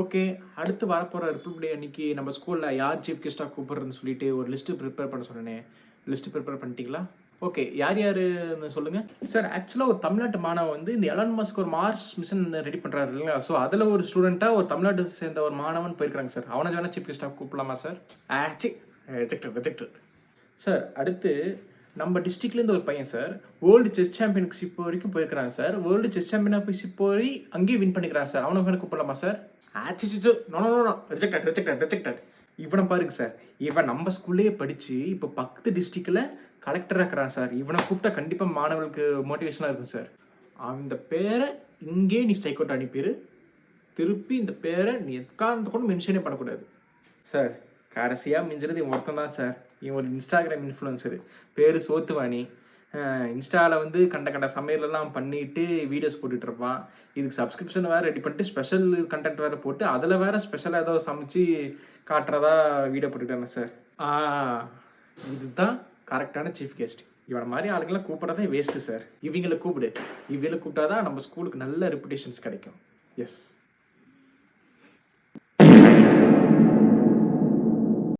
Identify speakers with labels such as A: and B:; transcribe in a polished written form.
A: Okay. அடுத்து வரப்போற republic டே அன்னைக்கு நம்ம ஸ்கூல்ல யார் சீஃப் கெஸ்ட்டா கூப்பிடுறதுன்னு சொல்லிட்டு ஒரு லிஸ்ட் ப்ரிப்பேர் பண்ண சொன்னேனே. லிஸ்ட் ப்ரிப்பேர் பண்ணிட்டீங்களா? ஓகே. யார் யாருன்னு சொல்லுங்க. சார் ஆக்சுவலா ஒரு தமிழ்நாட்டு மாணவன் வந்து இந்த எலான் மஸ்க் ஒரு மார்ஸ் மிஷன் ரெடி பண்றாரு இல்லைங்களா? ஸோ அதுல ஒரு ஸ்டூடெண்ட்டா ஒரு தமிழ்நாட்ட சேர்ந்த ஒரு மாணவன் போயிருக்காங்க சார். அவன வேணா சீஃப் கெஸ்ட்டா கூப்பிடலாமா சார்? ச்சீ ரிஜெக்டட் ரிஜெக்டட். சார் அடுத்து நம்ம டிஸ்ட்ரிக்ட்லேருந்து ஒரு பையன் சார் வேர்ல்டு செஸ் சாம்பியன்ஷிப் வரைக்கும் போயிருக்கிறாங்க சார். வேர்ல்டு செஸ் சாம்பியன்ஷிப் போய் அங்கேயே வின் பண்ணிக்கிறாங்க சார். அவனை வேணா கூப்பிடலாமா சார்? ஆச்சிச்சோ no no no rejected rejected rejected. இவனை பாருங்க சார். இவன் நம்ம ஸ்கூல்லேயே படிச்சு இப்போ 10 டிஸ்ட்ரிக்ட்ல கலெக்டராக இருக்கிறான் சார். இவனை கூப்பிட்டா கண்டிப்பாக மாணவர்களுக்கு மோட்டிவேஷனாக இருக்கும் சார். அந்த பேரை இங்கே நீ ஸ்ட்ரைக் அவுட் அனுப்பிடு. திருப்பி இந்த பேரை நீ எக்காரணத்தை கொண்டு மென்ஷனே பண்ணக்கூடாது சார். கடைசியாக மிஞ்சிறது இவன் ஒருத்தன் தான் சார். இவன் ஒரு இன்ஸ்டாகிராம் இன்ஃப்ளூயன்சரு. பேர் சோத்துவாணி. இன்ஸ்டாவில் வந்து கண்ட கண்ட சமையலெல்லாம் பண்ணிட்டு வீடியோஸ் போட்டுட்டு இருப்பான். இதுக்கு சப்ஸ்கிரிப்ஷன் வேறு ரெடி பண்ணிட்டு ஸ்பெஷல் கண்டென்ட் வேறு போட்டு அதில் வேறு ஸ்பெஷலாக ஏதோ சமைச்சு காட்டுறதா வீடியோ போட்டுக்கிட்டாங்க சார். இதுதான் கரெக்டான சீஃப் கெஸ்ட். இவனை மாதிரி ஆளுங்களாம் கூப்பிட்றதே வேஸ்ட்டு சார். இவங்களை கூப்பிடு. இவங்களை கூப்பிட்டாதான் நம்ம ஸ்கூலுக்கு நல்ல ரெப்புடேஷன்ஸ் கிடைக்கும். எஸ்.